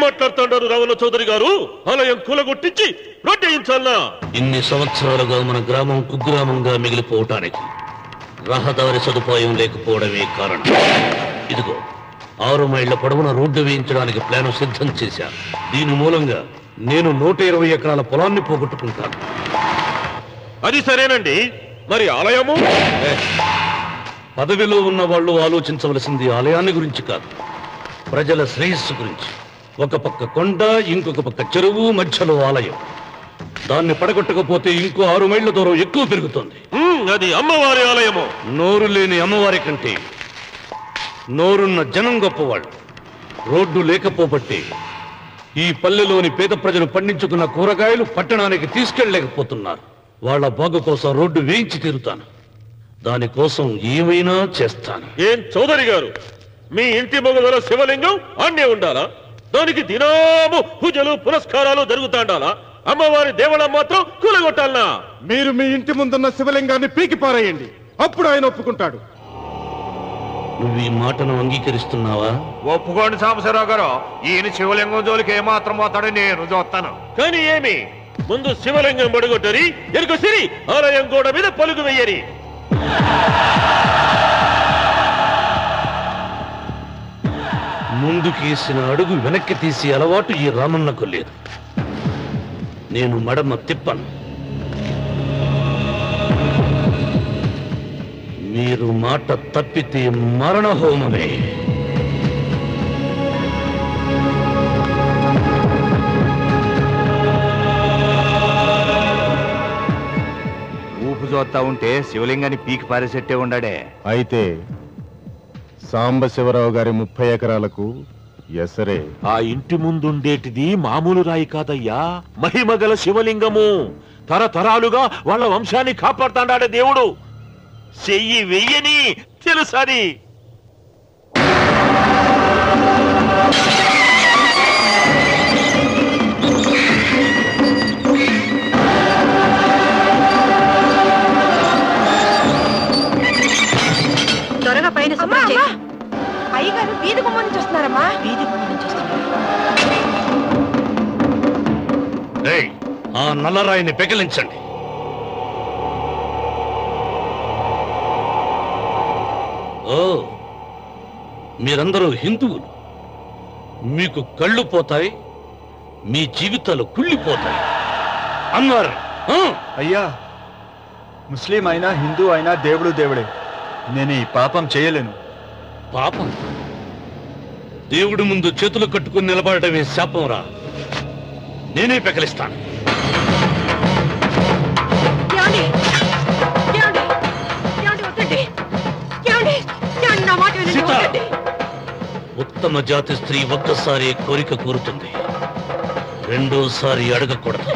మాట్లాడుతున్నారు రావణ చౌదరి గారు? ఆలయం కూలగొట్టించి రొట్టెయించాలనా? ఇన్ని సంవత్సరాలుగా మన గ్రామం కుగ్రామంగా మిగిలిపోవటానికి రహదారి సదుపాయం లేకపోవడమే కారణం. ఇదిగో 6 మైళ్ళ పొడవున రోడ్డు వేయించడానికి ప్లాన్ సిద్ధం చేశాను. దీని మూలంగా నేను 120 ఎకరాల పొలాన్ని పోగొట్టుకుంటాను. అది సరేనండి, మరి ఆలయము? పదవిలో ఉన్న వాళ్ళు ఆలోచించవలసింది ఆలయాన్ని గురించి కాదు, ప్రజల శ్రేయస్సు గురించి. ఒక పక్క కొండ, ఇంకొక పక్క చెరువు, మధ్యలో ఆలయం. దాన్ని పడగొట్టకపోతే ఇంకో 6 మైళ్ళ దూరం ఎక్కువ పెరుగుతుంది. అది అమ్మవారి ఆలయము. నోరు లేని అమ్మవారి కంటే నోరున్న జనం గొప్పవాళ్ళు. రోడ్డు లేకపోబట్టి ఈ పల్లెలోని పేద ప్రజలు పండించుకున్న కూరగాయలు పట్టణానికి తీసుకెళ్లలేకపోతున్నారు. వాళ్ళ బాగు కోసం రోడ్డు వేయించి తీరుతాను. దానికోసం ఏమైనా చేస్తాను. ఏం చౌదరి గారు, మీ ఇంటి మొగల శివలింగం అన్నే ఉండాలా? దానికి దినాము పూజలు పురస్కారాలు జరుగుతాండాలా? అమ్మవారి దేవళం మాత్రం కూలగొట్టాలనా? మీరు మీ ఇంటి ముందున్న శివలింగాన్ని పీకి పారేయండి, అప్పుడు ఆయన ఒప్పుకుంటాడు. నువ్వు ఈ మాటను అంగీకరిస్తున్నావా? ఒప్పుకోండి సాంబశివరావు గారు, ఈయన శివలింగం జోలికి ఏమాత్రం పోతాడో నేను చూస్తాను. కానీ ఏమి, ముందు శివలింగం పడగొట్టరి, ఎరుక సిరి ఆలయం గోడ మీద పలుగు వెయ్యరి. ముందుకేసిన అడుగు వెనక్కి తీసి అలవాటు ఈ రామన్నకు లేదు. నేను మడమ తిప్పను. మీరు మాట తప్పితే మరణహోమమే. ఊపు చూస్తా ఉంటే శివలింగాన్ని పీకి పారేసెట్టే ఉండాడే. అయితే సాంబశివరావు గారి 30 ఎకరాలకు ఎసరే. ఆ ఇంటి ముందుండేటిది మామూలు రాయి కాదయ్యా, మహిమగల శివలింగము. తరతరాలుగా వాళ్ళ వంశాన్ని కాపాడుతాడాడే దేవుడు. చెయ్యి వెయ్యని తెలుసని. త్వరగా పైన అయ్యగారు వీధి గుమ్మ నుంచి వస్తున్నారమ్మా. వీధి గుమ్మ నుంచి వస్తున్నారు. ఆ నల్లరాయిని పెకిలించండి. ఓ, మీరందరూ హిందువులు. మీకు కళ్ళు పోతాయి, మీ జీవితాలు కుళ్ళిపోతాయి అన్నారు. అయ్యా, ముస్లిం అయినా హిందూ అయినా దేవుడు దేవుడే. నేను ఈ పాపం చేయలేను. పాపం? దేవుడి ముందు చేతులు కట్టుకుని నిలబడటమే శాపం రా. నేనే పెకలిస్తాను. ఉత్తమ జాతి స్త్రీ ఒక్కసారి కోరిక కోరుతుంది, రెండోసారి అడగకూడదు.